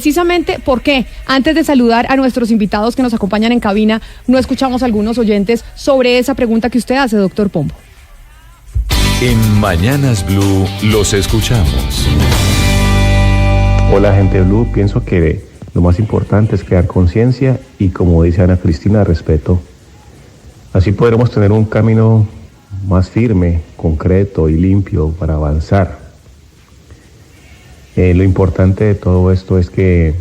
Precisamente porque antes de saludar a nuestros invitados que nos acompañan en cabina, no escuchamos a algunos oyentes sobre esa pregunta que usted hace, doctor Pombo. En Mañanas Blue los escuchamos. Hola, gente Blue. Pienso que lo más importante es crear conciencia y, como dice Ana Cristina, respeto. Así podremos tener un camino más firme, concreto y limpio para avanzar. Lo importante de todo esto es que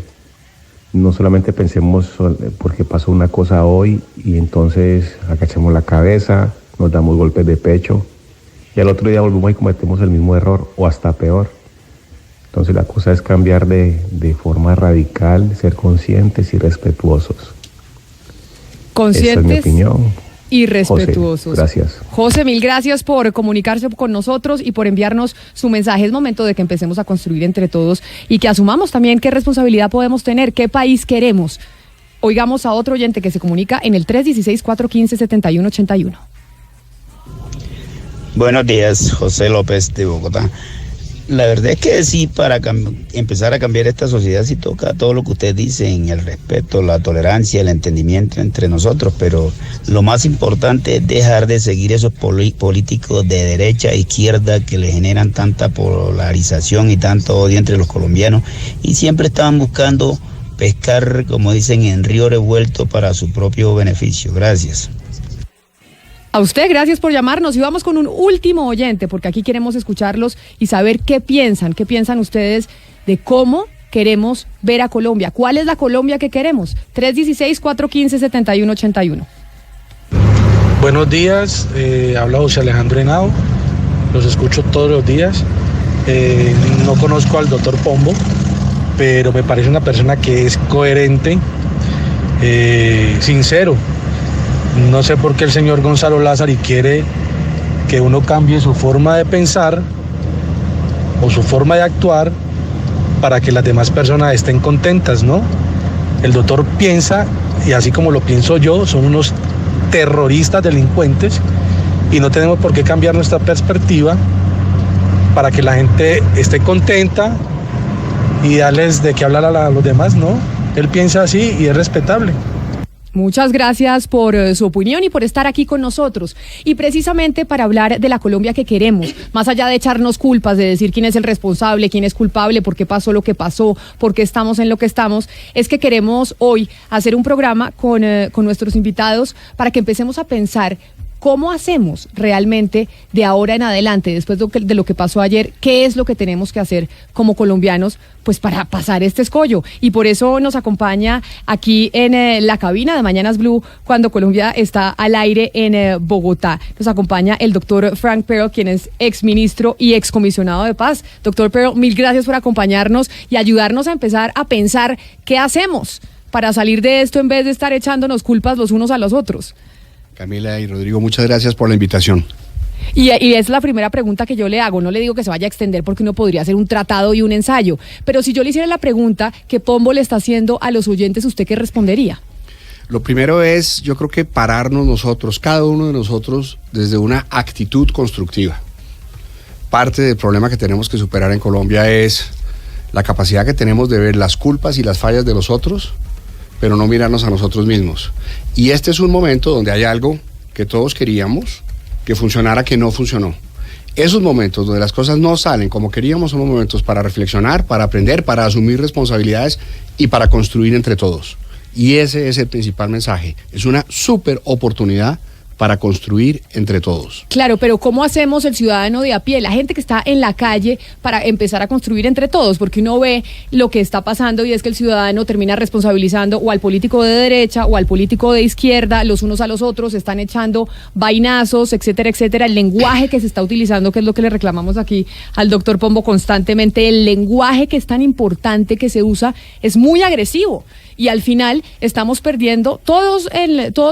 no solamente pensemos porque pasó una cosa hoy y entonces agachemos la cabeza, nos damos golpes de pecho y al otro día volvemos y cometemos el mismo error o hasta peor. Entonces la cosa es cambiar de forma radical, ser conscientes y respetuosos. Conscientes. Esa es mi opinión. Y respetuosos. José, gracias. José, mil gracias por comunicarse con nosotros y por enviarnos su mensaje. Es momento de que empecemos a construir entre todos y que asumamos también qué responsabilidad podemos tener, qué país queremos. Oigamos a otro oyente que se comunica en el 316-415-7181. Buenos días, José López de Bogotá. La verdad es que sí, para empezar a cambiar esta sociedad sí toca todo lo que ustedes dicen, el respeto, la tolerancia, el entendimiento entre nosotros, pero lo más importante es dejar de seguir esos políticos de derecha e izquierda que le generan tanta polarización y tanto odio entre los colombianos y siempre estaban buscando pescar, como dicen, en río revuelto para su propio beneficio. Gracias. A usted, gracias por llamarnos y vamos con un último oyente, porque aquí queremos escucharlos y saber qué piensan ustedes de cómo queremos ver a Colombia. ¿Cuál es la Colombia que queremos? 316-415-7181. Buenos días, habla José Alejandro Henao, los escucho todos los días. No conozco al doctor Pombo, pero me parece una persona que es coherente, sincero. No sé por qué el señor Gonzalo Lázari quiere que uno cambie su forma de pensar o su forma de actuar para que las demás personas estén contentas, ¿no? El doctor piensa, y así como lo pienso yo, son unos terroristas delincuentes y no tenemos por qué cambiar nuestra perspectiva para que la gente esté contenta y darles de qué hablar a los demás, ¿no? Él piensa así y es respetable. Muchas gracias por su opinión y por estar aquí con nosotros. Y precisamente para hablar de la Colombia que queremos, más allá de echarnos culpas, de decir quién es el responsable, quién es culpable, por qué pasó lo que pasó, por qué estamos en lo que estamos, es que queremos hoy hacer un programa con nuestros invitados para que empecemos a pensar ¿cómo hacemos realmente de ahora en adelante, después de lo que pasó ayer, qué es lo que tenemos que hacer como colombianos pues para pasar este escollo? Y por eso nos acompaña aquí en la cabina de Mañanas Blue, cuando Colombia está al aire en Bogotá. Nos acompaña el doctor Frank Pearl, quien es exministro y excomisionado de paz. Doctor Pearl, mil gracias por acompañarnos y ayudarnos a empezar a pensar qué hacemos para salir de esto en vez de estar echándonos culpas los unos a los otros. Camila y Rodrigo, muchas gracias por la invitación. Y es la primera pregunta que yo le hago. No le digo que se vaya a extender porque uno podría hacer un tratado y un ensayo, pero si yo le hiciera la pregunta que Pombo le está haciendo a los oyentes, ¿usted qué respondería? Lo primero es, yo creo que pararnos nosotros, cada uno de nosotros, desde una actitud constructiva. Parte del problema que tenemos que superar en Colombia es la capacidad que tenemos de ver las culpas y las fallas de los otros, pero no mirarnos a nosotros mismos. Y este es un momento donde hay algo que todos queríamos que funcionara, que no funcionó. Esos momentos donde las cosas no salen como queríamos son los momentos para reflexionar, para aprender, para asumir responsabilidades y para construir entre todos. Y ese es el principal mensaje. Es una súper oportunidad para construir entre todos. Claro, pero ¿cómo hacemos el ciudadano de a pie, la gente que está en la calle, para empezar a construir entre todos? Porque uno ve lo que está pasando y es que el ciudadano termina responsabilizando o al político de derecha o al político de izquierda, los unos a los otros, están echando vainazos, etcétera, etcétera. El lenguaje que se está utilizando, que es lo que le reclamamos aquí al doctor Pombo constantemente, el lenguaje que es tan importante que se usa es muy agresivo. Y al final estamos perdiendo todos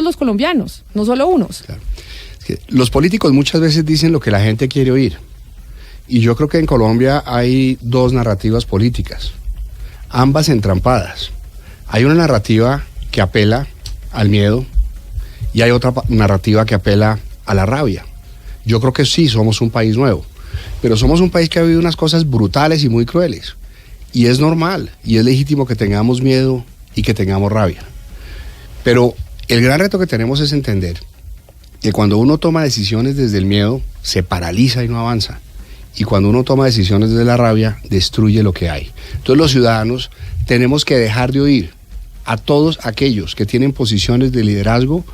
los colombianos, no solo unos. Claro. Es que los políticos muchas veces dicen lo que la gente quiere oír. Y yo creo que en Colombia hay dos narrativas políticas, ambas entrampadas. Hay una narrativa que apela al miedo y hay otra narrativa que apela a la rabia. Yo creo que sí, somos un país nuevo, pero somos un país que ha vivido unas cosas brutales y muy crueles. Y es normal, y es legítimo que tengamos miedo y que tengamos rabia. Pero el gran reto que tenemos es entender que cuando uno toma decisiones desde el miedo, se paraliza y no avanza. Y cuando uno toma decisiones desde la rabia, destruye lo que hay. Entonces los ciudadanos tenemos que dejar de oír a todos aquellos que tienen posiciones de liderazgo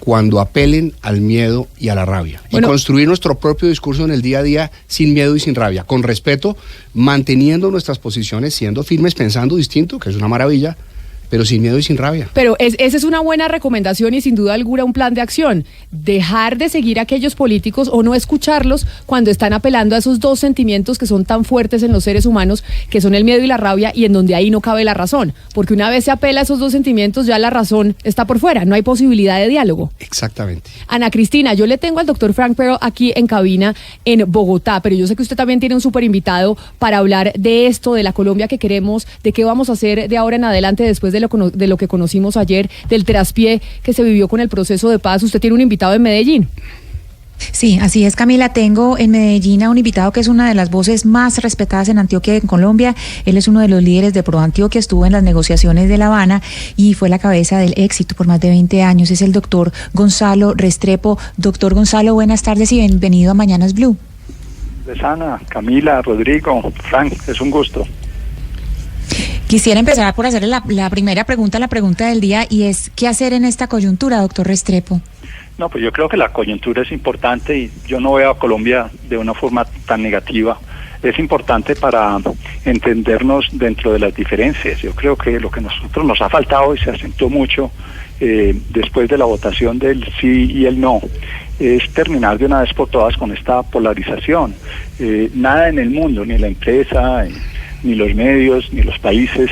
cuando apelen al miedo y a la rabia. Bueno, y construir nuestro propio discurso en el día a día sin miedo y sin rabia, con respeto, manteniendo nuestras posiciones, siendo firmes, pensando distinto, que es una maravilla, pero sin miedo y sin rabia. Pero esa es una buena recomendación y sin duda alguna un plan de acción. Dejar de seguir a aquellos políticos o no escucharlos cuando están apelando a esos dos sentimientos que son tan fuertes en los seres humanos, que son el miedo y la rabia, y en donde ahí no cabe la razón. Porque una vez se apela a esos dos sentimientos, ya la razón está por fuera, no hay posibilidad de diálogo. Exactamente. Ana Cristina, yo le tengo al doctor Frank Pero aquí en cabina en Bogotá, pero yo sé que usted también tiene un súper invitado para hablar de esto, de la Colombia que queremos, de qué vamos a hacer de ahora en adelante después de lo que conocimos ayer, del traspié que se vivió con el proceso de paz. Usted tiene un invitado en Medellín. Sí, así es, Camila. Tengo en Medellín a un invitado que es una de las voces más respetadas en Antioquia y en Colombia. Él es uno de los líderes de Pro Antioquia, estuvo en las negociaciones de La Habana y fue la cabeza del éxito por más de 20 años. Es el doctor Gonzalo Restrepo. Doctor Gonzalo, buenas tardes y bienvenido a Mañanas Blue. Ana, Camila, Rodrigo, Frank, es un gusto. Quisiera empezar por hacerle la primera pregunta, la pregunta del día, y es, ¿qué hacer en esta coyuntura, doctor Restrepo? No, pues yo creo que la coyuntura es importante y yo no veo a Colombia de una forma tan negativa. Es importante para entendernos dentro de las diferencias. Yo creo que lo que nosotros nos ha faltado y se acentuó mucho después de la votación del sí y el no, es terminar de una vez por todas con esta polarización. Nada en el mundo, ni la empresa, ni los medios, ni los países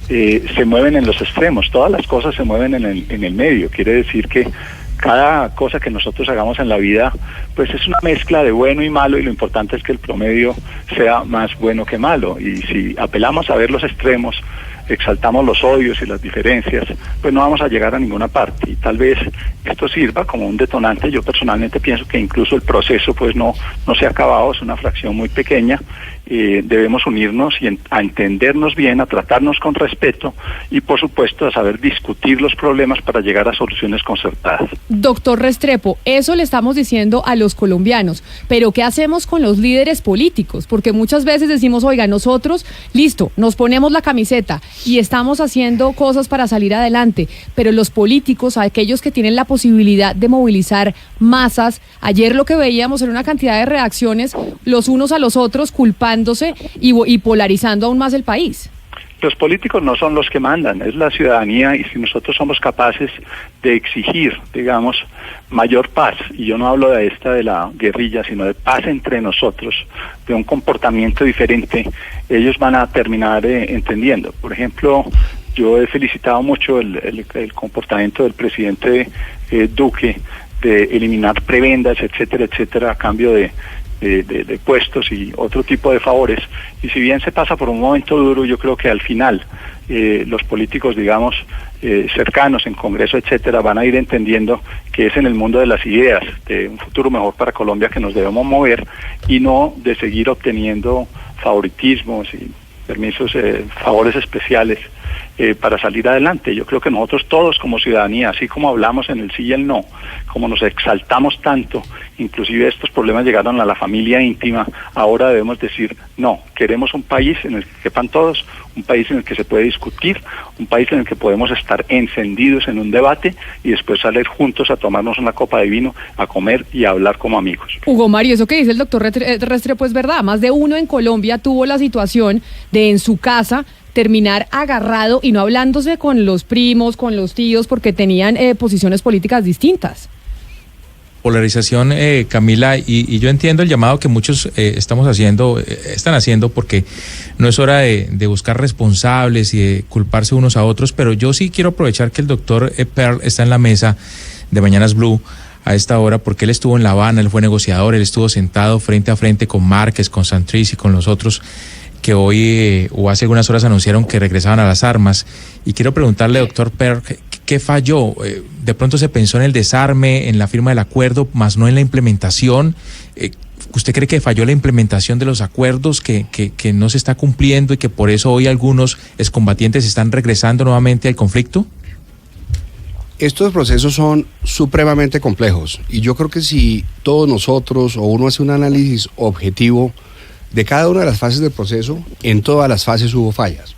se mueven en los extremos. Todas las cosas se mueven en el medio. Quiere decir que cada cosa que nosotros hagamos en la vida, pues es una mezcla de bueno y malo, y lo importante es que el promedio sea más bueno que malo. Y si apelamos a ver los extremos, exaltamos los odios y las diferencias, pues no vamos a llegar a ninguna parte. Y tal vez esto sirva como un detonante. Yo personalmente pienso que incluso el proceso pues no se ha acabado, es una fracción muy pequeña. Debemos unirnos y a entendernos bien, a tratarnos con respeto y por supuesto a saber discutir los problemas para llegar a soluciones concertadas. Doctor Restrepo, eso le estamos diciendo a los colombianos, pero ¿qué hacemos con los líderes políticos? Porque muchas veces decimos, oiga, nosotros, listo, nos ponemos la camiseta y estamos haciendo cosas para salir adelante, pero los políticos, aquellos que tienen la posibilidad de movilizar masas, ayer lo que veíamos era una cantidad de reacciones los unos a los otros, culpándose y polarizando aún más el país. Los políticos no son los que mandan, es la ciudadanía, y si nosotros somos capaces de exigir, digamos, mayor paz, y yo no hablo de la guerrilla, sino de paz entre nosotros, de un comportamiento diferente, ellos van a terminar entendiendo. Por ejemplo, yo he felicitado mucho el comportamiento del presidente Duque de eliminar prebendas, etcétera, etcétera, a cambio de puestos y otro tipo de favores, y si bien se pasa por un momento duro, yo creo que al final los políticos, digamos, cercanos en Congreso, etcétera, van a ir entendiendo que es en el mundo de las ideas, de un futuro mejor para Colombia, que nos debemos mover y no de seguir obteniendo favoritismos y permisos, favores especiales para salir adelante. Yo creo que nosotros todos como ciudadanía, así como hablamos en el sí y el no, como nos exaltamos tanto, inclusive estos problemas llegaron a la familia íntima, ahora debemos decir no, queremos un país en el que quepan todos, un país en el que se puede discutir, un país en el que podemos estar encendidos en un debate y después salir juntos a tomarnos una copa de vino, a comer y a hablar como amigos. Hugo Mario, eso que dice el doctor Restrepo es verdad, más de uno en Colombia tuvo la situación de en su casa terminar agarrado y no hablándose con los primos, con los tíos, porque tenían posiciones políticas distintas. Polarización, Camila, y yo entiendo el llamado que muchos están haciendo, porque no es hora de buscar responsables y de culparse unos a otros, pero yo sí quiero aprovechar que el doctor Pearl está en la mesa de Mañanas Blue a esta hora, porque él estuvo en La Habana, él fue negociador, él estuvo sentado frente a frente con Márquez, con Santrich y con los otros que hoy o hace algunas horas anunciaron que regresaban a las armas. Y quiero preguntarle, doctor Pearl, ¿qué falló? De pronto se pensó en el desarme, en la firma del acuerdo, más no en la implementación. ¿Usted cree que falló la implementación de los acuerdos, que no se está cumpliendo y que por eso hoy algunos excombatientes están regresando nuevamente al conflicto? Estos procesos son supremamente complejos y yo creo que si todos nosotros o uno hace un análisis objetivo de cada una de las fases del proceso, en todas las fases hubo fallas.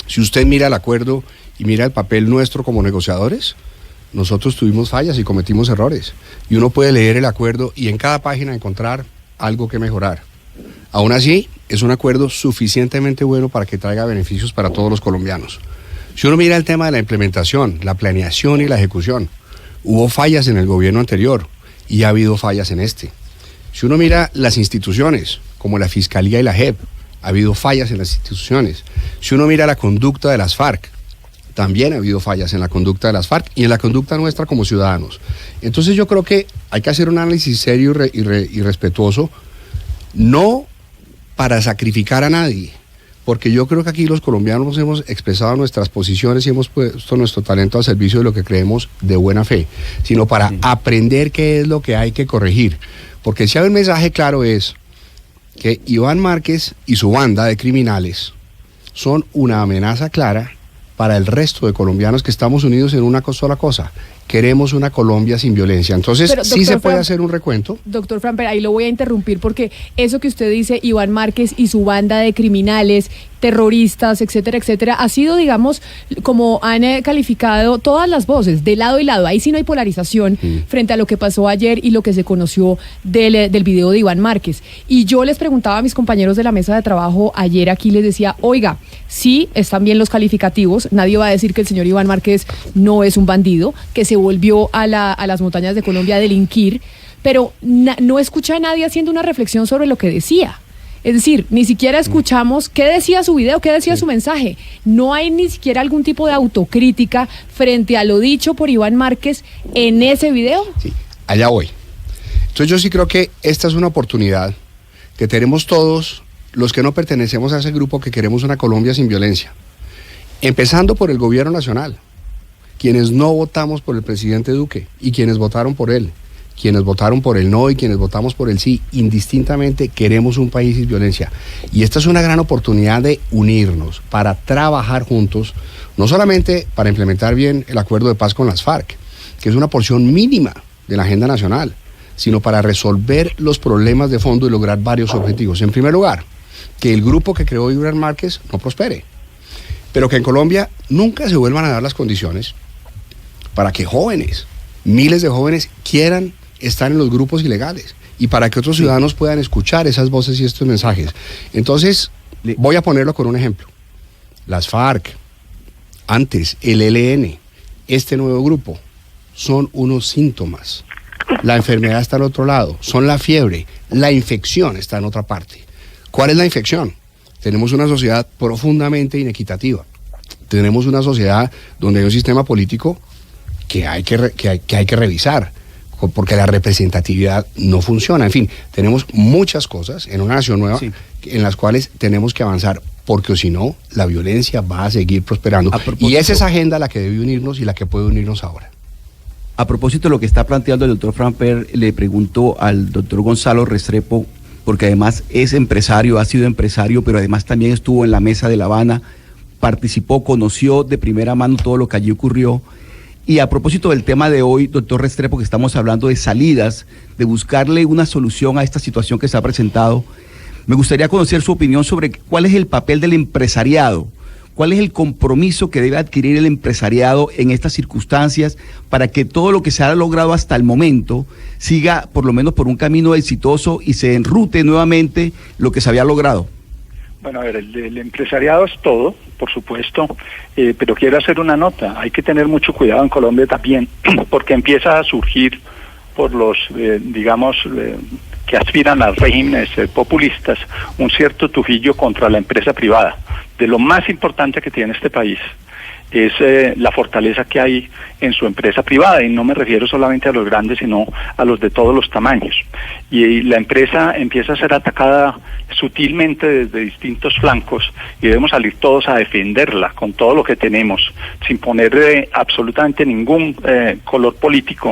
Si usted mira el acuerdo y mira el papel nuestro como negociadores, nosotros tuvimos fallas y cometimos errores. Y uno puede leer el acuerdo y en cada página encontrar algo que mejorar. Aún así, es un acuerdo suficientemente bueno para que traiga beneficios para todos los colombianos. Si uno mira el tema de la implementación, la planeación y la ejecución, hubo fallas en el gobierno anterior y ha habido fallas en este. Si uno mira las instituciones, como la Fiscalía y la JEP, ha habido fallas en las instituciones. Si uno mira la conducta de las FARC, también ha habido fallas en la conducta de las FARC y en la conducta nuestra como ciudadanos. Entonces yo creo que hay que hacer un análisis serio y respetuoso, no para sacrificar a nadie, porque yo creo que aquí los colombianos hemos expresado nuestras posiciones y hemos puesto nuestro talento al servicio de lo que creemos de buena fe, sino para aprender qué es lo que hay que corregir. Porque si hay un mensaje claro es que Iván Márquez y su banda de criminales son una amenaza clara para el resto de colombianos que estamos unidos en una sola cosa. Queremos una Colombia sin violencia. Entonces, pero, sí se puede hacer un recuento. Doctor Framper, ahí lo voy a interrumpir porque eso que usted dice, Iván Márquez y su banda de criminales, terroristas, etcétera, etcétera, ha sido, digamos, como han calificado todas las voces, de lado y lado. Ahí sí no hay polarización frente a lo que pasó ayer y lo que se conoció del video de Iván Márquez. Y yo les preguntaba a mis compañeros de la mesa de trabajo ayer aquí, les decía, oiga, sí, están bien los calificativos, nadie va a decir que el señor Iván Márquez no es un bandido, que se volvió a las montañas de Colombia a delinquir, pero no escucha a nadie haciendo una reflexión sobre lo que decía. Es decir, ni siquiera escuchamos qué decía su video, qué decía su mensaje. No hay ni siquiera algún tipo de autocrítica frente a lo dicho por Iván Márquez en ese video. Sí, allá voy. Entonces yo sí creo que esta es una oportunidad que tenemos todos los que no pertenecemos a ese grupo que queremos una Colombia sin violencia. Empezando por el gobierno nacional, quienes no votamos por el presidente Duque y quienes votaron por él, quienes votaron por el no y quienes votamos por el sí, indistintamente queremos un país sin violencia. Y esta es una gran oportunidad de unirnos para trabajar juntos, no solamente para implementar bien el acuerdo de paz con las FARC, que es una porción mínima de la agenda nacional, sino para resolver los problemas de fondo y lograr varios objetivos. En primer lugar, que el grupo que creó Iván Márquez no prospere, pero que en Colombia nunca se vuelvan a dar las condiciones para que jóvenes, miles de jóvenes quieran estar en los grupos ilegales y para que otros ciudadanos puedan escuchar esas voces y estos mensajes. Entonces, voy a ponerlo con un ejemplo. Las FARC, antes el ELN, este nuevo grupo, son unos síntomas. La enfermedad está al otro lado, son la fiebre, la infección está en otra parte. ¿Cuál es la infección? Tenemos una sociedad profundamente inequitativa. Tenemos una sociedad donde hay un sistema político que hay que revisar, porque la representatividad no funciona. En fin, tenemos muchas cosas en una nación nueva en las cuales tenemos que avanzar, porque si no, la violencia va a seguir prosperando. Y esa es agenda la que debe unirnos y la que puede unirnos ahora. A propósito de lo que está planteando el doctor Framper, le pregunto al doctor Gonzalo Restrepo, porque además es empresario, ha sido empresario, pero además también estuvo en la mesa de La Habana, participó, conoció de primera mano todo lo que allí ocurrió. Y a propósito del tema de hoy, doctor Restrepo, que estamos hablando de salidas, de buscarle una solución a esta situación que se ha presentado, me gustaría conocer su opinión sobre cuál es el papel del empresariado, cuál es el compromiso que debe adquirir el empresariado en estas circunstancias para que todo lo que se ha logrado hasta el momento siga por lo menos por un camino exitoso y se enrute nuevamente lo que se había logrado. Bueno, a ver, el empresariado es todo, por supuesto, pero quiero hacer una nota. Hay que tener mucho cuidado en Colombia también, porque empieza a surgir por los, que aspiran a regímenes populistas, un cierto tufillo contra la empresa privada, de lo más importante que tiene este país. es la fortaleza que hay en su empresa privada, y no me refiero solamente a los grandes, sino a los de todos los tamaños. Y la empresa empieza a ser atacada sutilmente desde distintos flancos, y debemos salir todos a defenderla con todo lo que tenemos, sin poner absolutamente ningún color político,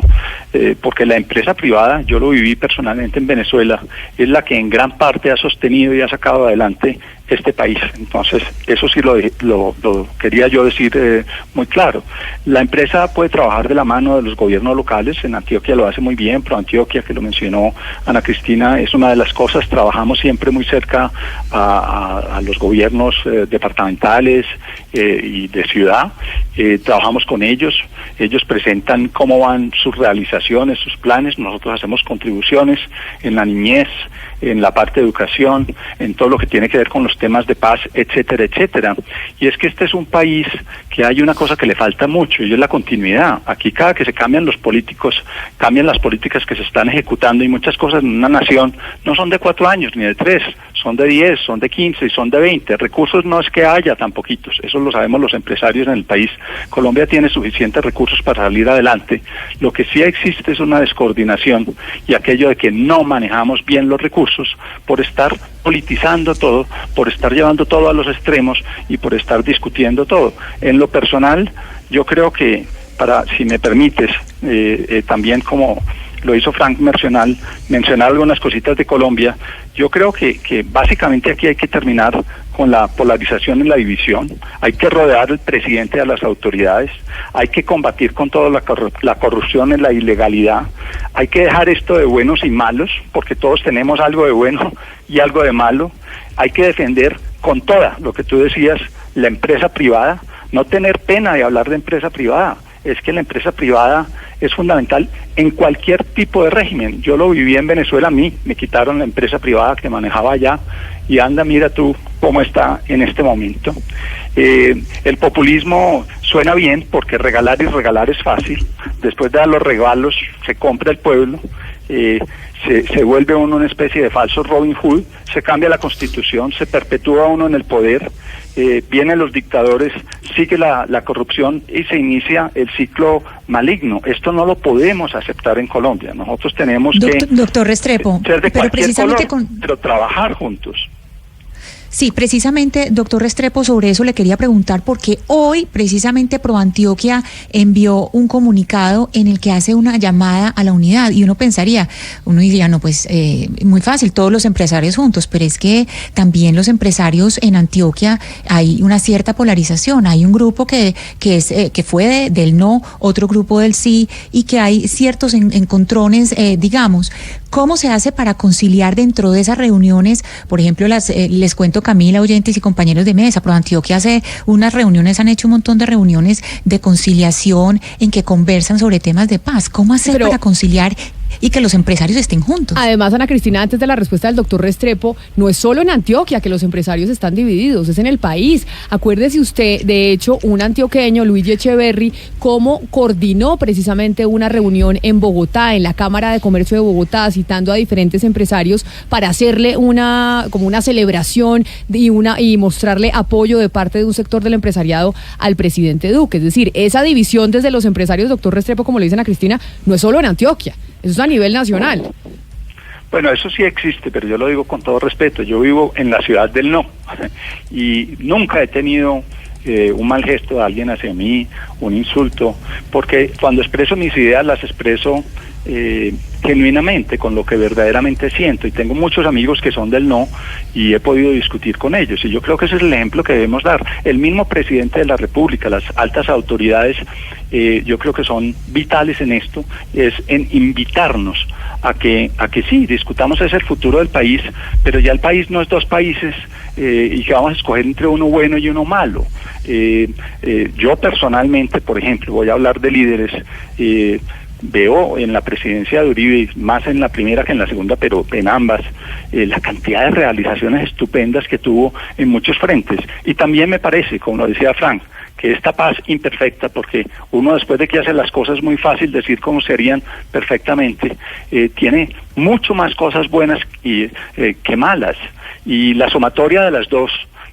porque la empresa privada, yo lo viví personalmente en Venezuela, es la que en gran parte ha sostenido y ha sacado adelante este país. Entonces, eso sí lo quería yo decir muy claro. La empresa puede trabajar de la mano de los gobiernos locales. En Antioquia lo hace muy bien. ProAntioquia, que lo mencionó Ana Cristina, es una de las cosas. Trabajamos siempre muy cerca a los gobiernos departamentales y de ciudad. Trabajamos con ellos. Ellos presentan cómo van sus realizaciones, sus planes. Nosotros hacemos contribuciones en la niñez, en la parte de educación, en todo lo que tiene que ver con los temas de paz, etcétera, etcétera. Y es que este es un país que hay una cosa que le falta mucho, y es la continuidad. Aquí cada que se cambian los políticos, cambian las políticas que se están ejecutando, y muchas cosas en una nación no son de 4 años ni de 3, son de 10, son de 15 y son de 20. Recursos no es que haya tan poquitos, eso lo sabemos los empresarios en el país. Colombia tiene suficientes recursos para salir adelante. Lo que sí existe es una descoordinación, y aquello de que no manejamos bien los recursos por estar politizando todo, por estar llevando todo a los extremos y por estar discutiendo todo. En lo personal, yo creo que, si me permites, también como lo hizo Frank mencionar algunas cositas de Colombia, yo creo que básicamente aquí hay que terminar con la polarización y la división. Hay que rodear al presidente y a las autoridades, hay que combatir con toda la corrupción y la ilegalidad, hay que dejar esto de buenos y malos, porque todos tenemos algo de bueno y algo de malo. Hay que defender con toda, lo que tú decías, la empresa privada, no tener pena de hablar de empresa privada. Es que la empresa privada es fundamental en cualquier tipo de régimen. Yo lo viví en Venezuela, a mí me quitaron la empresa privada que manejaba allá, y anda, mira tú cómo está en este momento. El populismo suena bien porque regalar y regalar es fácil. Después de dar los regalos se compra el pueblo, se vuelve uno una especie de falso Robin Hood, se cambia la constitución, se perpetúa uno en el poder, vienen los dictadores, sigue la corrupción y se inicia el ciclo maligno. Esto no lo podemos aceptar en Colombia. Nosotros tenemos que doctor Restrepo, ser de pero cualquier precisamente color, pero trabajar juntos. Sí, precisamente, doctor Restrepo, sobre eso le quería preguntar, porque hoy precisamente ProAntioquia envió un comunicado en el que hace una llamada a la unidad, y uno diría, no, pues muy fácil, todos los empresarios juntos, pero es que también los empresarios en Antioquia hay una cierta polarización. Hay un grupo que fue del no, otro grupo del sí, y que hay ciertos encontrones, digamos. ¿Cómo se hace para conciliar dentro de esas reuniones? Por ejemplo, les cuento, Camila, oyentes y compañeros de mesa, ProAntioquia hace unas reuniones, han hecho un montón de reuniones de conciliación en que conversan sobre temas de paz. ¿Cómo hacer para conciliar y que los empresarios estén juntos? Además, Ana Cristina, antes de la respuesta del doctor Restrepo, no es solo en Antioquia que los empresarios están divididos, es en el país. Acuérdese usted, de hecho, un antioqueño, Luigi Echeverry, cómo coordinó precisamente una reunión en Bogotá, en la Cámara de Comercio de Bogotá, citando a diferentes empresarios para hacerle como una celebración y mostrarle apoyo de parte de un sector del empresariado al presidente Duque. Es decir, esa división desde los empresarios, doctor Restrepo, como le dicen a Cristina, no es solo en Antioquia, eso es a nivel nacional. Bueno, eso sí existe, pero yo lo digo con todo respeto. Yo vivo en la ciudad del no y nunca he tenido un mal gesto de alguien hacia mí, un insulto, porque cuando expreso mis ideas las expreso genuinamente, con lo que verdaderamente siento, y tengo muchos amigos que son del no y he podido discutir con ellos, y yo creo que ese es el ejemplo que debemos dar. El mismo presidente de la República, las altas autoridades, yo creo que son vitales en esto, es en invitarnos a que sí, discutamos ese el futuro del país, pero ya el país no es 2 países y que vamos a escoger entre uno bueno y uno malo. Yo personalmente, por ejemplo, voy a hablar de líderes, veo en la presidencia de Uribe, más en la primera que en la segunda, pero en ambas, la cantidad de realizaciones estupendas que tuvo en muchos frentes. Y también me parece, como lo decía Frank, que esta paz imperfecta, porque uno después de que hace las cosas muy fácil decir cómo serían perfectamente, tiene mucho más cosas buenas que malas. Y la sumatoria de las dos,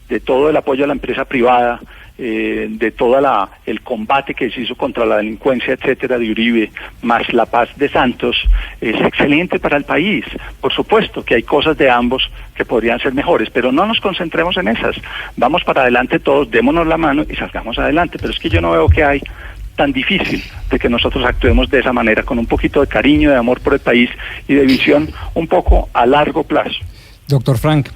de todo el apoyo a la empresa privada, de toda el combate que se hizo contra la delincuencia, etcétera, de Uribe, más la paz de Santos, es excelente para el país. Por supuesto que hay cosas de ambos que podrían ser mejores, pero no nos concentremos en esas. Vamos para adelante todos, démonos la mano y salgamos adelante. Pero es que yo no veo que hay tan difícil de que nosotros actuemos de esa manera, con un poquito de cariño, de amor por el país y de visión un poco a largo plazo. Doctor Frank,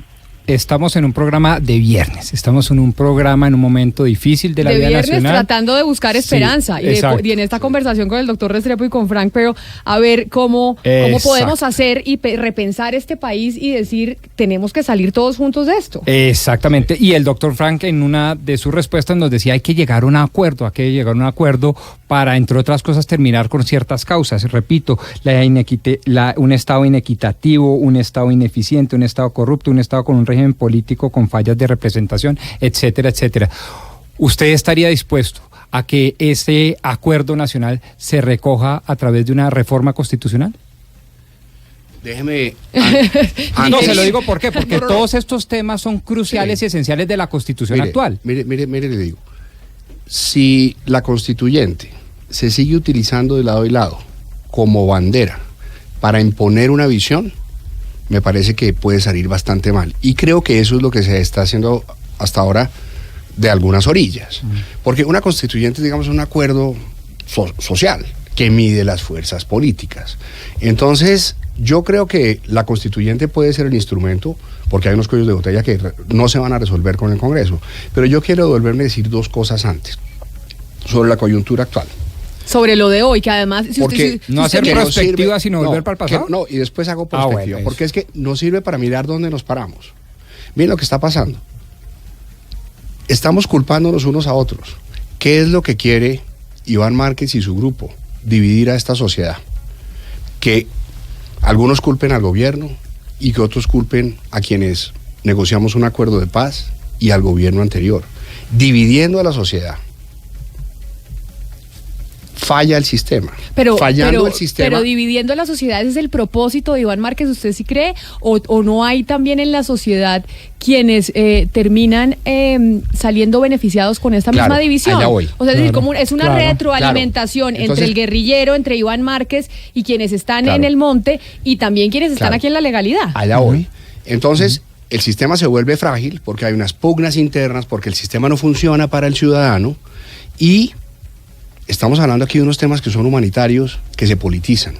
estamos en un programa de viernes, estamos en un programa en un momento difícil de la vida nacional. De viernes tratando de buscar esperanza, sí, y en esta conversación con el doctor Restrepo y con Frank, pero a ver cómo podemos hacer y repensar este país y decir, tenemos que salir todos juntos de esto. Exactamente, y el doctor Frank en una de sus respuestas nos decía, hay que llegar a un acuerdo para, entre otras cosas, terminar con ciertas causas. Repito, un Estado inequitativo, un Estado ineficiente, un Estado corrupto, un Estado con un régimen político con fallas de representación, etcétera, etcétera. ¿Usted estaría dispuesto a que ese acuerdo nacional se recoja a través de una reforma constitucional? Déjeme... No, se lo digo ¿por qué? Porque todos estos temas son cruciales y esenciales de la Constitución actual. Mire, le digo. Si la constituyente se sigue utilizando de lado y lado como bandera para imponer una visión, me parece que puede salir bastante mal. Y creo que eso es lo que se está haciendo hasta ahora de algunas orillas. Porque una constituyente, digamos, es un acuerdo social que mide las fuerzas políticas. Entonces, yo creo que la constituyente puede ser el instrumento, porque hay unos cuellos de botella que no se van a resolver con el Congreso. Pero yo quiero devolverme a decir dos cosas antes, sobre la coyuntura actual. Sobre lo de hoy, que además... no hacer perspectiva, sino volver para el pasado. Y después hago perspectiva, porque es que no sirve para mirar dónde nos paramos. Miren lo que está pasando. Estamos culpándonos unos a otros. ¿Qué es lo que quiere Iván Márquez y su grupo? Dividir a esta sociedad. Que algunos culpen al gobierno y que otros culpen a quienes negociamos un acuerdo de paz y al gobierno anterior. Dividiendo a la sociedad. Falla el sistema. Fallando el sistema. Pero dividiendo la sociedad, ¿ese es el propósito de Iván Márquez? ¿Usted sí cree? ¿O no hay también en la sociedad quienes terminan saliendo beneficiados con esta misma división? Allá voy. O sea, es decir, como es una retroalimentación entre el guerrillero, entre Iván Márquez y quienes están en el monte y también quienes están aquí en la legalidad. Allá voy. Entonces, el sistema se vuelve frágil porque hay unas pugnas internas, porque el sistema no funciona para el ciudadano y... Estamos hablando aquí de unos temas que son humanitarios, que se politizan.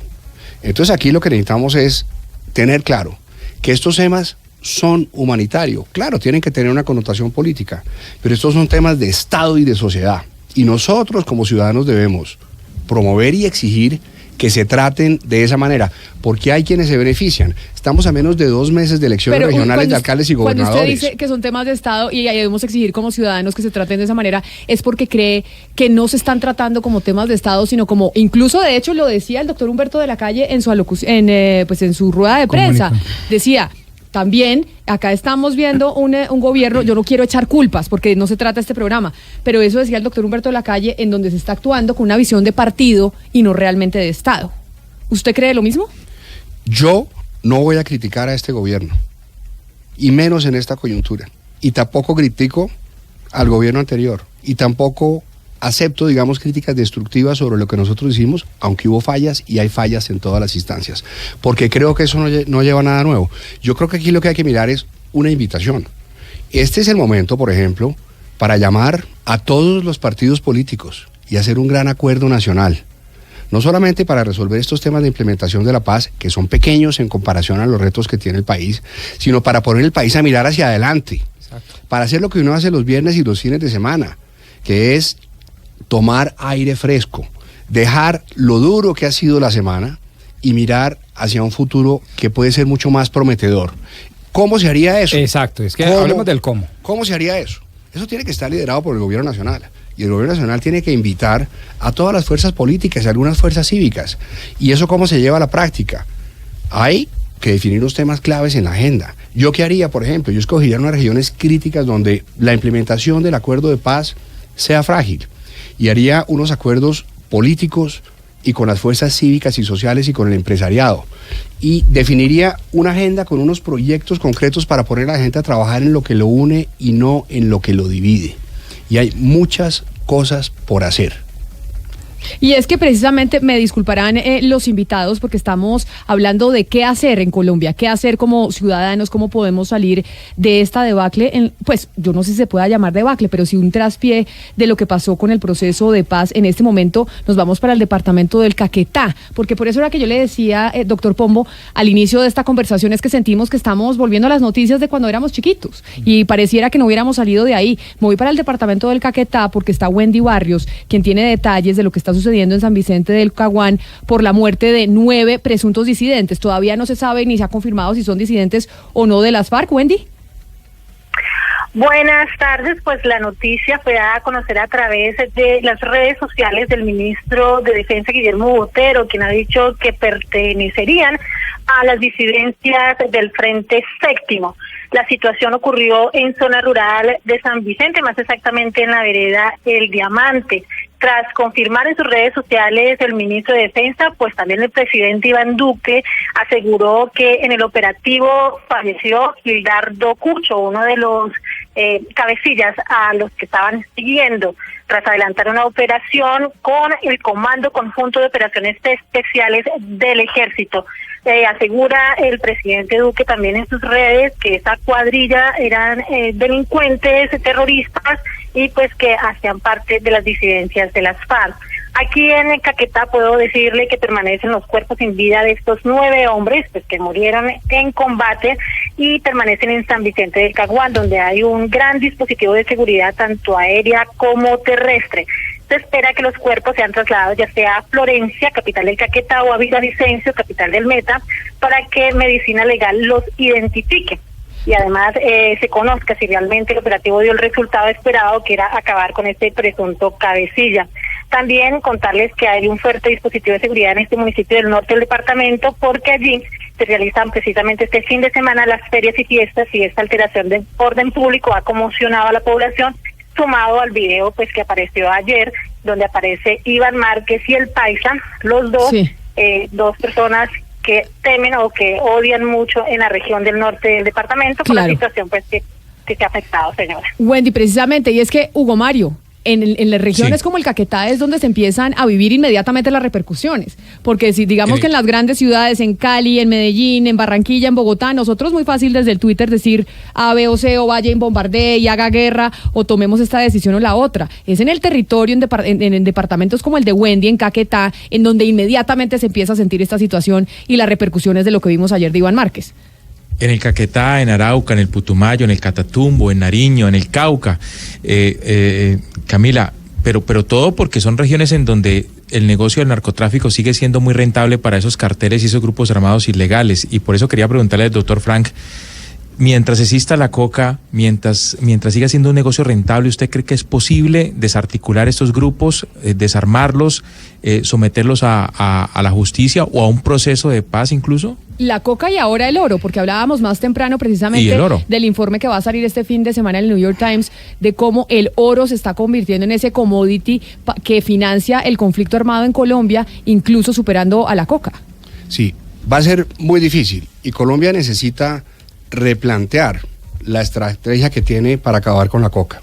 Entonces aquí lo que necesitamos es tener claro que estos temas son humanitarios. Claro, tienen que tener una connotación política, pero estos son temas de Estado y de sociedad. Y nosotros como ciudadanos debemos promover y exigir que se traten de esa manera, porque hay quienes se benefician. Estamos a menos de 2 meses de elecciones regionales de alcaldes y gobernadores. Cuando usted dice que son temas de Estado y debemos exigir como ciudadanos que se traten de esa manera, es porque cree que no se están tratando como temas de Estado, sino como, incluso de hecho lo decía el doctor Humberto de la Calle en su en su rueda de prensa. Decía, también acá estamos viendo un gobierno, yo no quiero echar culpas porque no se trata este programa, pero eso decía el doctor Humberto de la Calle, en donde se está actuando con una visión de partido y no realmente de Estado. ¿Usted cree lo mismo? Yo no voy a criticar a este gobierno, y menos en esta coyuntura, y tampoco critico al gobierno anterior, y tampoco acepto, digamos, críticas destructivas sobre lo que nosotros hicimos, aunque hubo fallas y hay fallas en todas las instancias, porque creo que eso no lleva a nada nuevo. Yo creo que aquí lo que hay que mirar es una invitación. Este es el momento, por ejemplo, para llamar a todos los partidos políticos y hacer un gran acuerdo nacional, no solamente para resolver estos temas de implementación de la paz, que son pequeños en comparación a los retos que tiene el país, sino para poner el país a mirar hacia adelante. Exacto. Para hacer lo que uno hace los viernes y los fines de semana, que es tomar aire fresco, dejar lo duro que ha sido la semana y mirar hacia un futuro que puede ser mucho más prometedor. ¿Cómo se haría eso? Exacto, es que hablemos del cómo. ¿Cómo se haría eso? Eso tiene que estar liderado por el gobierno nacional. Y el gobierno nacional tiene que invitar a todas las fuerzas políticas y algunas fuerzas cívicas. ¿Y eso cómo se lleva a la práctica? Hay que definir los temas claves en la agenda. ¿Yo qué haría, por ejemplo? Yo escogería unas regiones críticas donde la implementación del acuerdo de paz sea frágil y haría unos acuerdos políticos y con las fuerzas cívicas y sociales y con el empresariado. Y definiría una agenda con unos proyectos concretos para poner a la gente a trabajar en lo que lo une y no en lo que lo divide. y hay muchas cosas por hacer. Y es que precisamente, me disculparán los invitados, porque estamos hablando de qué hacer en Colombia, qué hacer como ciudadanos, cómo podemos salir de esta debacle, pues yo no sé si se pueda llamar debacle, pero sí un traspié de lo que pasó con el proceso de paz. En este momento nos vamos para el departamento del Caquetá, porque por eso era que yo le decía, doctor Pombo, al inicio de esta conversación, es que sentimos que estamos volviendo a las noticias de cuando éramos chiquitos, y pareciera que no hubiéramos salido de ahí. Me voy para el departamento del Caquetá porque está Wendy Barrios, quien tiene detalles de lo que está sucediendo en San Vicente del Caguán por la muerte de 9 presuntos disidentes. Todavía no se sabe ni se ha confirmado si son disidentes o no de las FARC. Wendy. Buenas tardes, pues la noticia fue dada a conocer a través de las redes sociales del ministro de Defensa, Guillermo Botero, quien ha dicho que pertenecerían a las disidencias del Frente Séptimo. La situación ocurrió en zona rural de San Vicente, más exactamente en la vereda El Diamante. Tras confirmar en sus redes sociales el ministro de Defensa, pues también el presidente Iván Duque aseguró que en el operativo falleció Gildardo Cucho, uno de los cabecillas a los que estaban siguiendo, tras adelantar una operación con el Comando Conjunto de Operaciones Especiales del Ejército. Asegura el presidente Duque también en sus redes que esa cuadrilla eran delincuentes, terroristas, y pues que hacían parte de las disidencias de las FARC. Aquí en el Caquetá puedo decirle que permanecen los cuerpos sin vida de estos 9 hombres, pues que murieron en combate, y permanecen en San Vicente del Caguán, donde hay un gran dispositivo de seguridad tanto aérea como terrestre. Se espera que los cuerpos sean trasladados ya sea a Florencia, capital del Caquetá, o a Villavicencio, capital del Meta, para que Medicina Legal los identifique. Y además se conozca si realmente el operativo dio el resultado esperado, que era acabar con este presunto cabecilla. También contarles que hay un fuerte dispositivo de seguridad en este municipio del norte del departamento, porque allí se realizan precisamente este fin de semana las ferias y fiestas, y esta alteración de orden público ha conmocionado a la población, sumado al video pues que apareció ayer, donde aparece Iván Márquez y el Paisa, los dos, sí. Dos personas que temen o que odian mucho en la región del norte del departamento, por la situación pues que se ha afectado, señora. Wendy, precisamente, y es que Hugo Mario, en las regiones como el Caquetá es donde se empiezan a vivir inmediatamente las repercusiones, porque si digamos que en las grandes ciudades, en Cali, en Medellín, en Barranquilla, en Bogotá, nosotros muy fácil desde el Twitter decir A, B o C, o vaya y bombardee y haga guerra, o tomemos esta decisión o la otra. Es en el territorio, en departamentos como el de Wendy, en Caquetá, en donde inmediatamente se empieza a sentir esta situación y las repercusiones de lo que vimos ayer de Iván Márquez. En el Caquetá, en Arauca, en el Putumayo, en el Catatumbo, en Nariño, en el Cauca, Camila, pero todo porque son regiones en donde el negocio del narcotráfico sigue siendo muy rentable para esos carteles y esos grupos armados ilegales. Y por eso quería preguntarle al doctor Frank, mientras exista la coca, mientras siga siendo un negocio rentable, ¿usted cree que es posible desarticular estos grupos, desarmarlos, someterlos a la justicia o a un proceso de paz incluso? La coca y ahora el oro, porque hablábamos más temprano precisamente del informe que va a salir este fin de semana en el New York Times, de cómo el oro se está convirtiendo en ese commodity que financia el conflicto armado en Colombia, incluso superando a la coca. Sí, va a ser muy difícil, y Colombia necesita replantear la estrategia que tiene para acabar con la coca.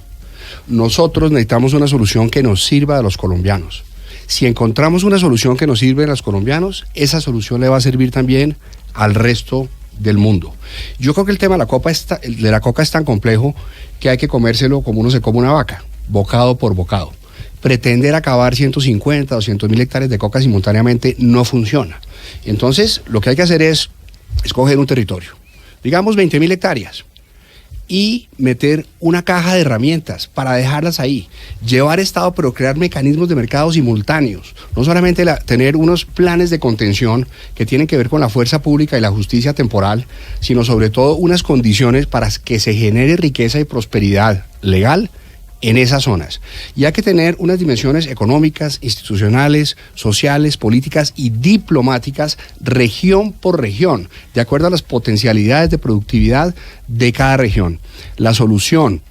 Nosotros necesitamos una solución que nos sirva a los colombianos. Si encontramos una solución que nos sirve a los colombianos, esa solución le va a servir también al resto del mundo. Yo creo que el tema de la coca es tan complejo que hay que comérselo como uno se come una vaca, bocado por bocado. Pretender acabar 150 o 200.000 hectáreas de coca simultáneamente no funciona. Entonces, lo que hay que hacer es escoger un territorio, digamos 20.000 hectáreas, y meter una caja de herramientas para dejarlas ahí, llevar Estado, pero crear mecanismos de mercado simultáneos, no solamente tener unos planes de contención que tienen que ver con la fuerza pública y la justicia temporal, sino sobre todo unas condiciones para que se genere riqueza y prosperidad legal en esas zonas. Y hay que tener unas dimensiones económicas, institucionales, sociales, políticas y diplomáticas, región por región, de acuerdo a las potencialidades de productividad de cada región. La solución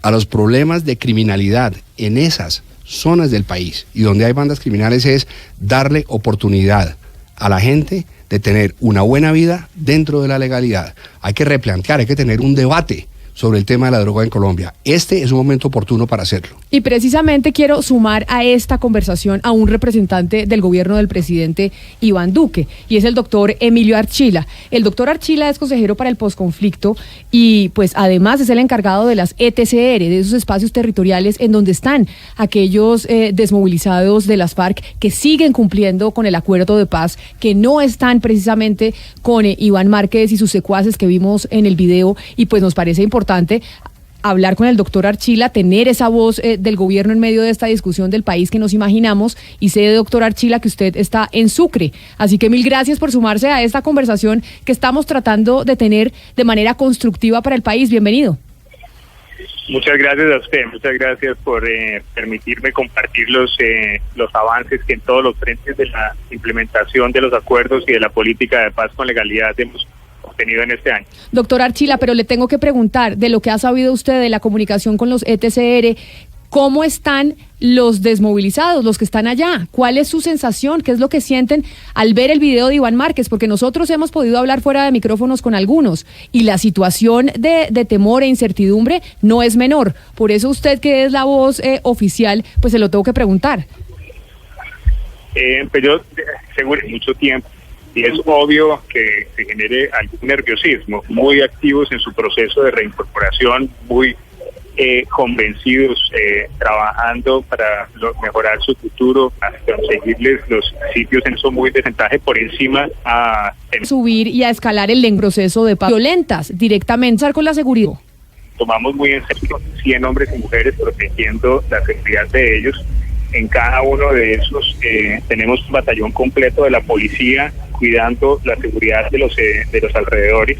a los problemas de criminalidad en esas zonas del país y donde hay bandas criminales es darle oportunidad a la gente de tener una buena vida dentro de la legalidad. Hay que replantear, hay que tener un debate sobre el tema de la droga en Colombia. Este es un momento oportuno para hacerlo. Y precisamente quiero sumar a esta conversación a un representante del gobierno del presidente Iván Duque, y es el doctor Emilio Archila. El doctor Archila es consejero para el posconflicto y pues además es el encargado de las ETCR, de esos espacios territoriales en donde están aquellos desmovilizados de las FARC que siguen cumpliendo con el acuerdo de paz, que no están precisamente con Iván Márquez y sus secuaces que vimos en el video, y pues nos parece importante hablar con el doctor Archila, tener esa voz del gobierno en medio de esta discusión del país que nos imaginamos, y sé, doctor Archila, que usted está en Sucre. Así que mil gracias por sumarse a esta conversación que estamos tratando de tener de manera constructiva para el país. Bienvenido. Muchas gracias a usted, muchas gracias por permitirme compartir los avances que en todos los frentes de la implementación de los acuerdos y de la política de paz con legalidad hemos obtenido en este año. Doctor Archila, pero le tengo que preguntar, de lo que ha sabido usted de la comunicación con los ETCR, ¿cómo están los desmovilizados, los que están allá? ¿Cuál es su sensación? ¿Qué es lo que sienten al ver el video de Iván Márquez? Porque nosotros hemos podido hablar fuera de micrófonos con algunos, y la situación de temor e incertidumbre no es menor. Por eso usted, que es la voz oficial, pues se lo tengo que preguntar. Pues yo seguro mucho tiempo, y es obvio que se genere algún nerviosismo, muy activos en su proceso de reincorporación, muy convencidos, trabajando para mejorar su futuro, hasta conseguirles los sitios en su muy desventaja por encima a subir y a escalar el proceso de paz violentas directamente con la seguridad. Tomamos muy en serio 100 hombres y mujeres protegiendo la seguridad de ellos. En cada uno de esos tenemos un batallón completo de la policía cuidando la seguridad de los alrededores.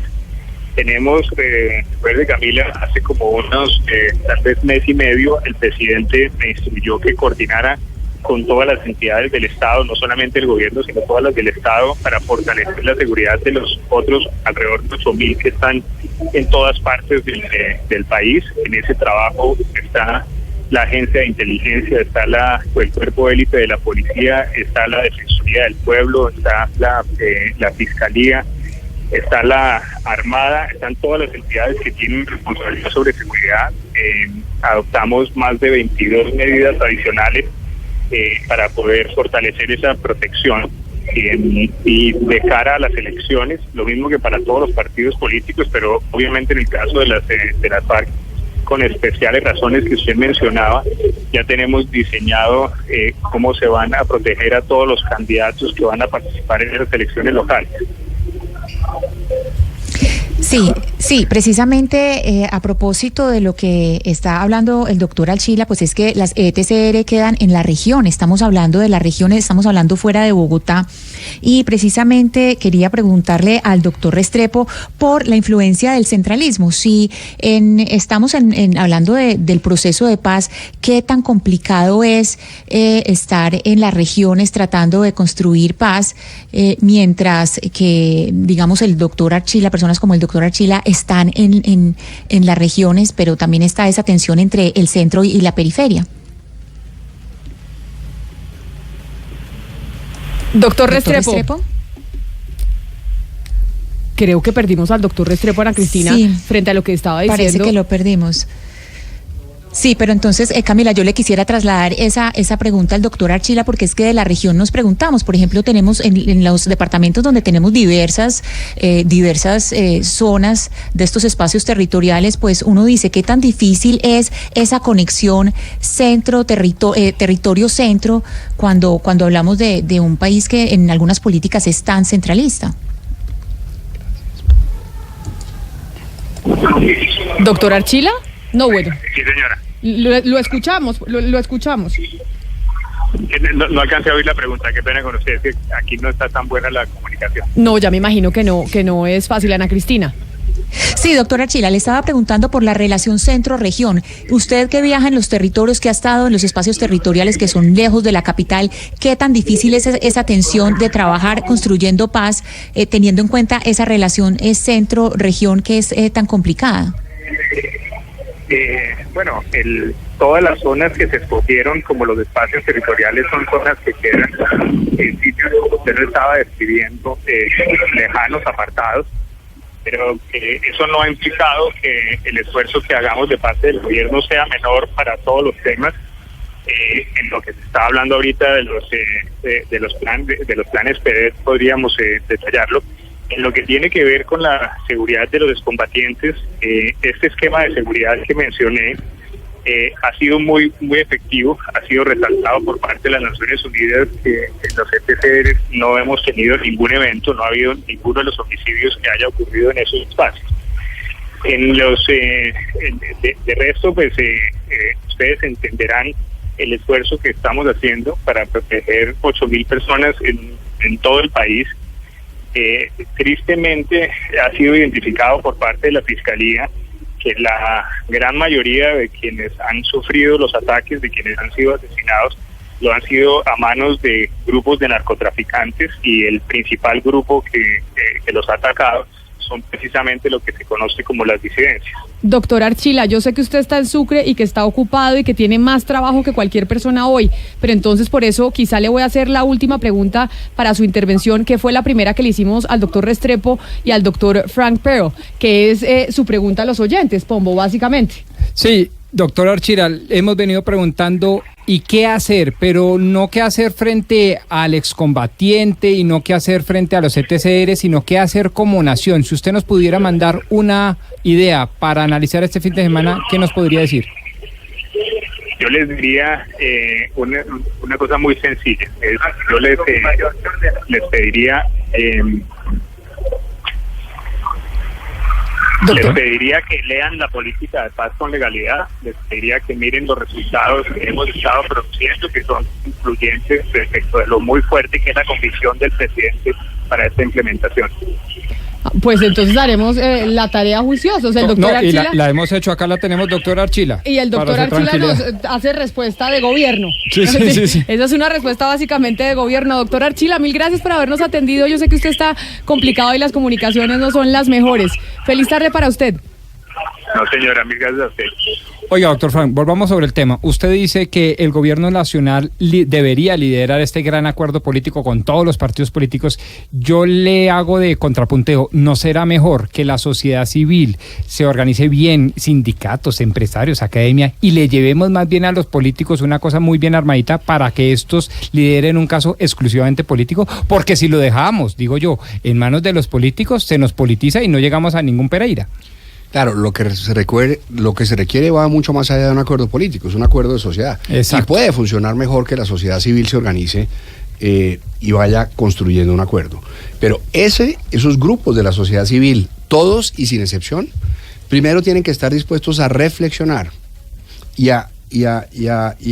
Tenemos, recuerde, Camila, hace como unos tal vez mes y medio, el presidente me instruyó que coordinara con todas las entidades del Estado, no solamente el gobierno, sino todas las del Estado, para fortalecer la seguridad de los otros alrededor de 8.000 que están en todas partes del país. En ese trabajo está la agencia de inteligencia, está el cuerpo élite de la policía, está la Defensoría del Pueblo, está la Fiscalía, está la Armada, están todas las entidades que tienen responsabilidad sobre seguridad. Adoptamos más de 22 medidas adicionales para poder fortalecer esa protección. Y de cara a las elecciones, lo mismo que para todos los partidos políticos, pero obviamente en el caso de las FARC, con especiales razones que usted mencionaba, ya tenemos diseñado cómo se van a proteger a todos los candidatos que van a participar en esas elecciones locales. Sí, precisamente a propósito de lo que está hablando el doctor Archila, pues es que las ETCR quedan en la región, estamos hablando de la región, estamos hablando fuera de Bogotá, y precisamente quería preguntarle al doctor Restrepo por la influencia del centralismo. Si estamos hablando del proceso de paz, ¿qué tan complicado es estar en las regiones tratando de construir paz, mientras que, digamos, el doctor Archila, personas como el doctor Archila están en las regiones, pero también está esa tensión entre el centro y la periferia? Doctor Restrepo. Creo que perdimos al doctor Restrepo, Ana Cristina, sí, frente a lo que estaba diciendo. Parece que lo perdimos. Sí, pero entonces, Camila, yo le quisiera trasladar esa pregunta al doctor Archila, porque es que de la región nos preguntamos. Por ejemplo, tenemos en los departamentos donde tenemos diversas zonas de estos espacios territoriales, pues uno dice qué tan difícil es esa conexión territorio-centro cuando hablamos de un país que en algunas políticas es tan centralista. ¿Doctor Archila? No, bueno. Sí, señora. Lo escuchamos, lo escuchamos. No alcancé a oír la pregunta, qué pena con ustedes, que aquí no está tan buena la comunicación. No, ya me imagino que no es fácil, Ana Cristina. Sí, doctora Archila, le estaba preguntando por la relación centro-región. Usted que viaja en los territorios, que ha estado en los espacios territoriales que son lejos de la capital, ¿qué tan difícil es esa tensión de trabajar construyendo paz, teniendo en cuenta esa relación centro-región que es tan complicada? Bueno, todas las zonas que se escogieron como los espacios territoriales son zonas que quedan en sitios, como usted lo estaba describiendo, lejanos, apartados. pero eso no ha implicado que el esfuerzo que hagamos de parte del gobierno sea menor para todos los temas. En lo que se está hablando ahorita de los planes PEDET podríamos detallarlo. En lo que tiene que ver con la seguridad de los excombatientes, este esquema de seguridad que mencioné ha sido muy efectivo, ha sido resaltado por parte de las Naciones Unidas, que en los ETC no hemos tenido ningún evento, no ha habido ninguno de los homicidios que haya ocurrido en esos espacios. En los de resto, pues ustedes entenderán el esfuerzo que estamos haciendo para proteger 8.000 personas en todo el país. Tristemente ha sido identificado por parte de la Fiscalía que la gran mayoría de quienes han sufrido los ataques, de quienes han sido asesinados, lo han sido a manos de grupos de narcotraficantes, y el principal grupo que los ha atacado son precisamente lo que se conoce como las disidencias. Doctor Archila, yo sé que usted está en Sucre y que está ocupado y que tiene más trabajo que cualquier persona hoy, pero entonces por eso quizá le voy a hacer la última pregunta para su intervención, que fue la primera que le hicimos al doctor Restrepo y al doctor Frank Pero, que es su pregunta a los oyentes, Pombo, básicamente. Sí, doctor Archila, hemos venido preguntando ¿y qué hacer? Pero no qué hacer frente al excombatiente y no qué hacer frente a los ETCR, sino qué hacer como nación. Si usted nos pudiera mandar una idea para analizar este fin de semana, ¿qué nos podría decir? Yo les diría una cosa muy sencilla. Yo les pediría... Les pediría que lean la política de paz con legalidad, les pediría que miren los resultados que hemos estado produciendo, que son influyentes respecto de lo muy fuerte que es la convicción del presidente para esta implementación. Pues entonces haremos la tarea juiciosa. O sea, el doctor Archila, y la hemos hecho, acá la tenemos, doctor Archila. Y el doctor Archila nos hace respuesta de gobierno. Sí. Esa es una respuesta básicamente de gobierno. Doctor Archila, mil gracias por habernos atendido. Yo sé que usted está complicado y las comunicaciones no son las mejores. Feliz tarde para usted. No, señora, mil gracias a usted. Oiga, doctor Frank, volvamos sobre el tema. Usted dice que el gobierno nacional debería liderar este gran acuerdo político con todos los partidos políticos. Yo le hago de contrapunteo. ¿No será mejor que la sociedad civil se organice bien, sindicatos, empresarios, academia, y le llevemos más bien a los políticos una cosa muy bien armadita para que estos lideren un caso exclusivamente político? Porque si lo dejamos, digo yo, en manos de los políticos, se nos politiza y no llegamos a ningún Pereira. Claro, lo que se requiere va mucho más allá de un acuerdo político, es un acuerdo de sociedad. Exacto. Y puede funcionar mejor que la sociedad civil se organice y vaya construyendo un acuerdo. Pero esos grupos de la sociedad civil, todos y sin excepción, primero tienen que estar dispuestos a reflexionar y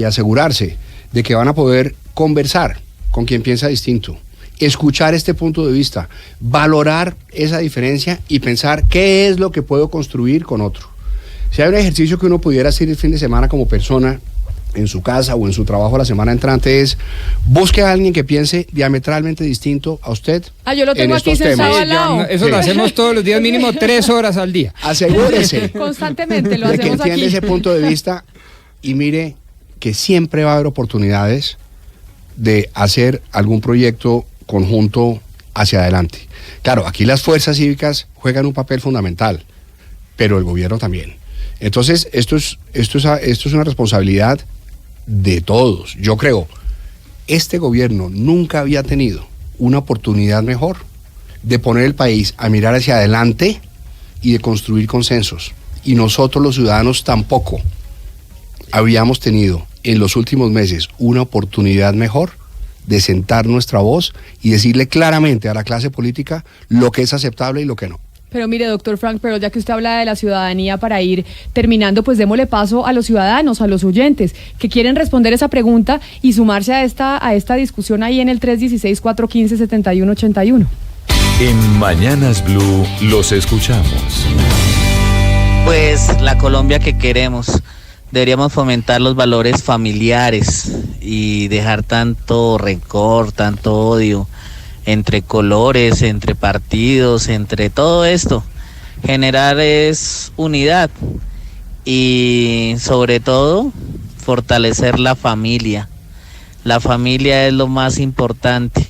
asegurarse de que van a poder conversar con quien piensa distinto, escuchar este punto de vista, valorar esa diferencia y pensar qué es lo que puedo construir con otro. Si hay un ejercicio que uno pudiera hacer el fin de semana como persona, en su casa o en su trabajo la semana entrante, es busque a alguien que piense diametralmente distinto a usted. Yo lo tengo aquí sentado al lado. Eso lo hacemos todos los días, mínimo 3 horas al día. Asegúrese constantemente lo de que hacemos entiende aquí. ese punto de vista y mire que siempre va a haber oportunidades de hacer algún proyecto conjunto hacia adelante. Claro, aquí las fuerzas cívicas juegan un papel fundamental, pero el gobierno también. Entonces, esto es una responsabilidad de todos. Yo creo, este gobierno nunca había tenido una oportunidad mejor de poner el país a mirar hacia adelante y de construir consensos. Y nosotros los ciudadanos tampoco habíamos tenido en los últimos meses una oportunidad mejor de sentar nuestra voz y decirle claramente a la clase política lo que es aceptable y lo que no. Pero mire, doctor Frank, pero ya que usted habla de la ciudadanía, para ir terminando, pues démosle paso a los ciudadanos, a los oyentes, que quieren responder esa pregunta y sumarse a esta discusión ahí en el 316-415-7181. En Mañanas Blue los escuchamos. Pues la Colombia que queremos. Deberíamos fomentar los valores familiares y dejar tanto rencor, tanto odio entre colores, entre partidos, entre todo esto. Generar es unidad y sobre todo fortalecer la familia. La familia es lo más importante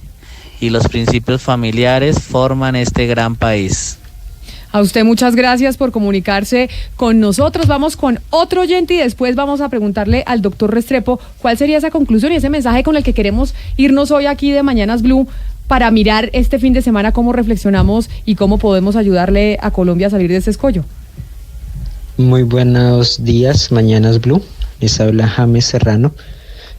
y los principios familiares forman este gran país. A usted muchas gracias por comunicarse con nosotros. Vamos con otro oyente y después vamos a preguntarle al doctor Restrepo cuál sería esa conclusión y ese mensaje con el que queremos irnos hoy aquí de Mañanas Blue para mirar este fin de semana cómo reflexionamos y cómo podemos ayudarle a Colombia a salir de este escollo. Muy buenos días, Mañanas Blue. Les habla James Serrano.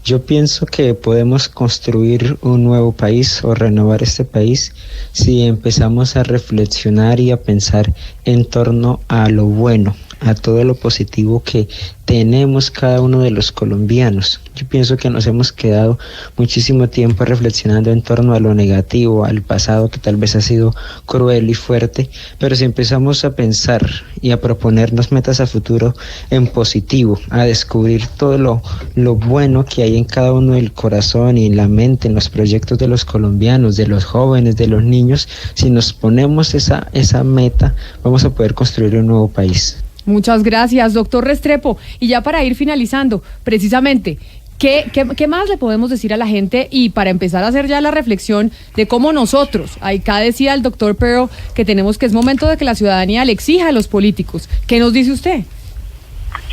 Yo pienso que podemos construir un nuevo país o renovar este país si empezamos a reflexionar y a pensar en torno a lo bueno, a todo lo positivo que tenemos cada uno de los colombianos. Yo pienso que nos hemos quedado muchísimo tiempo reflexionando en torno a lo negativo, al pasado que tal vez ha sido cruel y fuerte, pero si empezamos a pensar y a proponernos metas a futuro en positivo, a descubrir todo lo bueno que hay en cada uno del corazón y en la mente, en los proyectos de los colombianos, de los jóvenes, de los niños, si nos ponemos esa meta, vamos a poder construir un nuevo país. Muchas gracias, doctor Restrepo. Y ya para ir finalizando, precisamente, ¿qué más le podemos decir a la gente? Y para empezar a hacer ya la reflexión de cómo nosotros, acá decía el doctor Pero que es momento de que la ciudadanía le exija a los políticos. ¿Qué nos dice usted?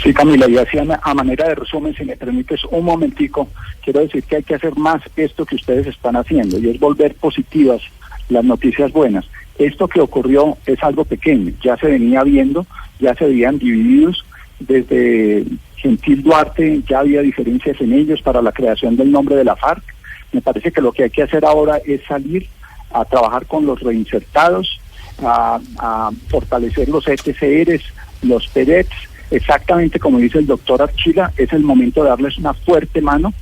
Sí, Camila, y así a manera de resumen, si me permites un momentico, quiero decir que hay que hacer más esto que ustedes están haciendo, y es volver positivas las noticias buenas. Esto que ocurrió es algo pequeño, ya se venía viendo, ya se veían divididos, desde Gentil Duarte ya había diferencias en ellos para la creación del nombre de la FARC. Me parece que lo que hay que hacer ahora es salir a trabajar con los reinsertados, a fortalecer los ETCRs, los PEDETs, exactamente como dice el doctor Archila, es el momento de darles una fuerte mano,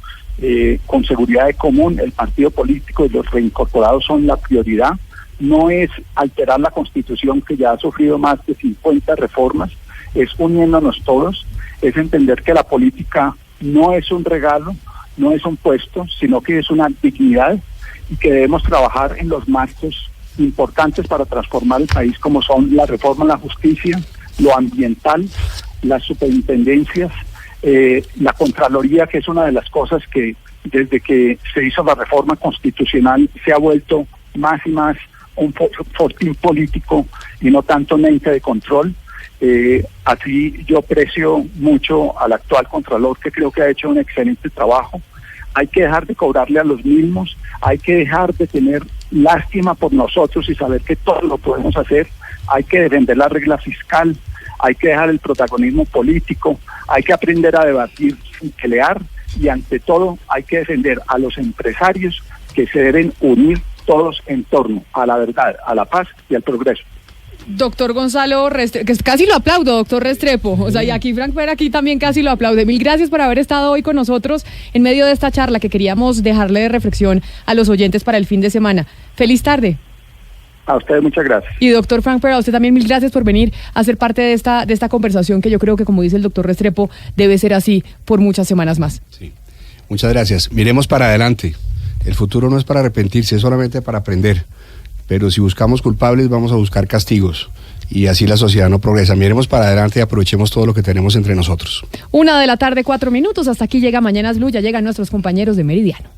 con seguridad de común. El partido político y los reincorporados son la prioridad. No es alterar la Constitución, que ya ha sufrido más de 50 reformas, es uniéndonos todos, es entender que la política no es un regalo, no es un puesto, sino que es una dignidad y que debemos trabajar en los marcos importantes para transformar el país, como son la reforma en la justicia, lo ambiental, las superintendencias, la Contraloría, que es una de las cosas que desde que se hizo la reforma constitucional se ha vuelto más y más un fortín político y no tanto un ente de control. Así yo aprecio mucho al actual Contralor, que creo que ha hecho un excelente trabajo. Hay que dejar de cobrarle a los mismos, hay que dejar de tener lástima por nosotros y saber que todo lo podemos hacer. Hay que defender la regla fiscal, hay que dejar el protagonismo político, hay que aprender a debatir sin pelear y ante todo hay que defender a los empresarios que se deben unir todos en torno a la verdad, a la paz y al progreso. Doctor Gonzalo Restrepo, que casi lo aplaudo, doctor Restrepo, o sea, y aquí Frank Pera aquí también casi lo aplaude. Mil gracias por haber estado hoy con nosotros en medio de esta charla que queríamos dejarle de reflexión a los oyentes para el fin de semana. Feliz tarde. A ustedes muchas gracias. Y doctor Frank Pera, a usted también mil gracias por venir a ser parte de esta conversación, que yo creo que, como dice el doctor Restrepo, debe ser así por muchas semanas más. Sí, muchas gracias. Miremos para adelante. El futuro no es para arrepentirse, es solamente para aprender. Pero si buscamos culpables, vamos a buscar castigos. Y así la sociedad no progresa. Miremos para adelante y aprovechemos todo lo que tenemos entre nosotros. 1:00 PM, 4 minutos. Hasta aquí llega Mañanas Blue. Ya llegan nuestros compañeros de Meridiano.